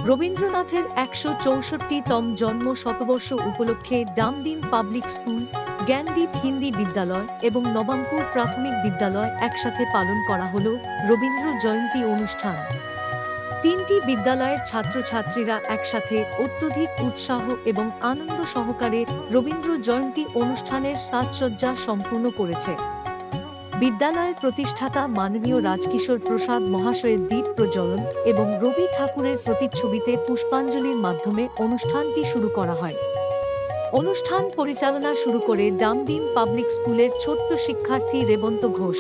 রবীন্দ্রনাথের ১৬৪তম জন্ম শতবর্ষ উপলক্ষে ডামডিম পাবলিক স্কুল, জ্ঞানদীপ হিন্দি বিদ্যালয় এবং নবাঙ্কুর প্রাথমিক বিদ্যালয় একসাথে পালন করা হল রবীন্দ্র জয়ন্তী অনুষ্ঠান। তিনটি বিদ্যালয়ের ছাত্রছাত্রীরা একসাথে অত্যধিক উৎসাহ এবং আনন্দ সহকারে রবীন্দ্র জয়ন্তী অনুষ্ঠানের সাজসজ্জা সম্পূর্ণ করেছে। বিদ্যালয়ের প্রতিষ্ঠাতা মাননীয় রাজকিশোর প্রসাদ মহাশয়ের দীপ প্রজ্বলন এবং রবি ঠাকুরের প্রতিচ্ছবিতে পুষ্পাঞ্জলির মাধ্যমে অনুষ্ঠানটি শুরু করা হয়। অনুষ্ঠান পরিচালনা শুরু করে ডামডিম পাবলিক স্কুলের ছোট্ট শিক্ষার্থী রেবন্ত ঘোষ।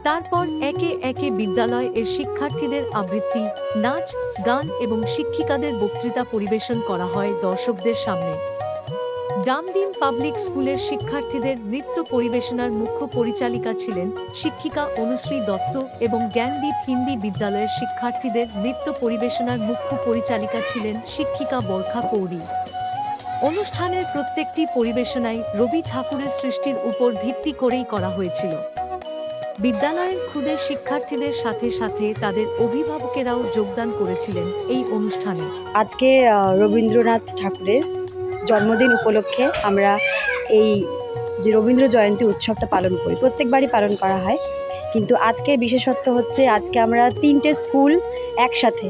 তারপর একে একে বিদ্যালয় এর শিক্ষার্থীদের আবৃত্তি, নাচ, গান এবং শিক্ষিকাদের বক্তৃতা পরিবেশন করা হয় দর্শকদের সামনে। ডামডিম পাবলিক স্কুলের শিক্ষার্থীদের নৃত্য পরিবেশনার মুখ্য পরিচালিকা ছিলেন শিক্ষিকা অনুশ্রী দত্ত এবং জ্ঞানদীপ হিন্দি বিদ্যালয়ের শিক্ষার্থীদের নৃত্য পরিবেশনার মুখ্য পরিচালিকা ছিলেন শিক্ষিকা বরখা কৌরি। অনুষ্ঠানের প্রত্যেকটি পরিবেশনাই রবি ঠাকুরের সৃষ্টির উপর ভিত্তি করেই করা হয়েছিল। বিদ্যালয়ের ক্ষুদে শিক্ষার্থীদের সাথে সাথে তাদের অভিভাবকেরাও যোগদান করেছিলেন এই অনুষ্ঠানে। আজকে রবীন্দ্রনাথ ঠাকুরের জন্মদিন উপলক্ষে আমরা এই যে রবীন্দ্র জয়ন্তী উৎসবটা পালন করি, প্রত্যেকবারই পালন করা হয়, কিন্তু আজকে বিশেষত্ব হচ্ছে আজকে আমরা তিনটে স্কুল একসাথে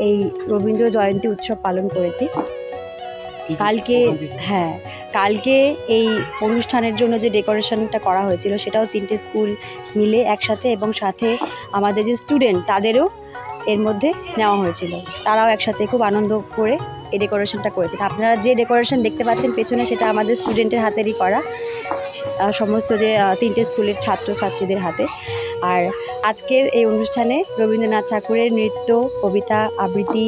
এই রবীন্দ্র জয়ন্তী উৎসব পালন করেছি। কালকে এই অনুষ্ঠানের জন্য যে ডেকোরেশনটা করা হয়েছিল সেটাও তিনটে স্কুল মিলে একসাথে, এবং সাথে আমাদের যে স্টুডেন্ট তাদেরও এর মধ্যে নেওয়া হয়েছিল, তারাও একসাথে খুব আনন্দ করে এই ডেকোরেশনটা করেছেন। আপনারা যে ডেকোরেশন দেখতে পাচ্ছেন পেছনে সেটা আমাদের স্টুডেন্টের হাতেরই করা, সমস্ত যে তিনটে স্কুলের ছাত্রছাত্রীদের হাতে। আর আজকের এই অনুষ্ঠানে রবীন্দ্রনাথ ঠাকুরের নৃত্য, কবিতা, আবৃত্তি,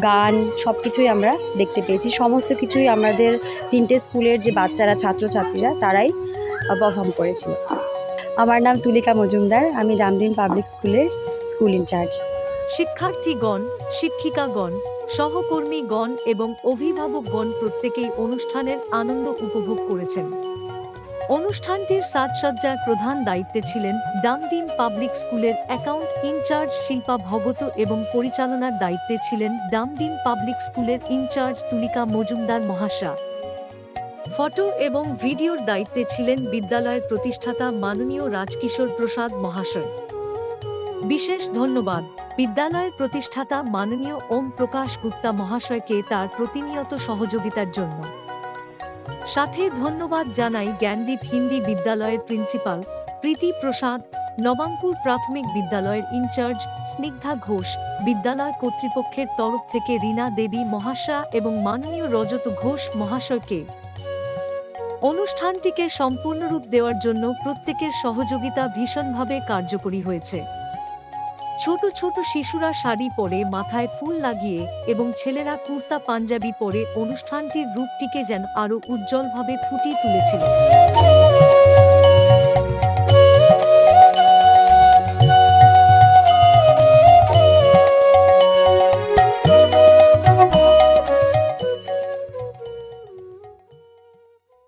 গান সব কিছুই আমরা দেখতে পেয়েছি। সমস্ত কিছুই আমাদের তিনটে স্কুলের যে বাচ্চারা, ছাত্রছাত্রীরা তারাই পারফর্ম করেছিল। আমার নাম তুলিকা মজুমদার, আমি ডামডিম পাবলিক স্কুলের স্কুল ইনচার্জ। শিক্ষার্থীগণ, শিক্ষিকাগণ, সহকর্মীগণ এবং অভিভাবকগণ প্রত্যেকেই অনুষ্ঠানের আনন্দ উপভোগ করেছেন। অনুষ্ঠানটির সাজসজ্জার প্রধান দায়িত্বে ছিলেন ডামডিম পাবলিক স্কুলের অ্যাকাউন্ট ইনচার্জ শিল্পা ভগত এবং পরিচালনার দায়িত্বে ছিলেন ডামডিম পাবলিক স্কুলের ইনচার্জ তুলিকা মজুমদার মহাশয়া। ফটো এবং ভিডিওর দায়িত্বে ছিলেন বিদ্যালয়ের প্রতিষ্ঠাতা মাননীয় রাজকিশোর প্রসাদ মহাশয়। বিশেষ ধন্যবাদ বিদ্যালয়ের প্রতিষ্ঠাতা মাননীয় ওম প্রকাশ গুপ্তা মহাশয়কে তার প্রতিনিয়ত সহযোগিতার জন্য। সাথে ধন্যবাদ জানাই জ্ঞানদীপ হিন্দি বিদ্যালয়ের প্রিন্সিপাল প্রীতি প্রসাদ, নবাঙ্কুর প্রাথমিক বিদ্যালয়ের ইনচার্জ স্নিগ্ধা ঘোষ, বিদ্যালয় কর্তৃপক্ষের তরফ থেকে রীনা দেবী মহাশয়া এবং মাননীয় রজত ঘোষ মহাশয়কে। অনুষ্ঠানটিকে সম্পূর্ণরূপ দেওয়ার জন্য প্রত্যেকের সহযোগিতা ভীষণভাবে কার্যকরী হয়েছে। ছোট ছোট শিশুরা শাড়ি পরে মাথায় ফুল লাগিয়ে এবং ছেলেরা কুর্তা পাঞ্জাবি পরে অনুষ্ঠানটির রূপটিকে যেন আরও উজ্জ্বলভাবে ফুটিয়ে তুলেছিল।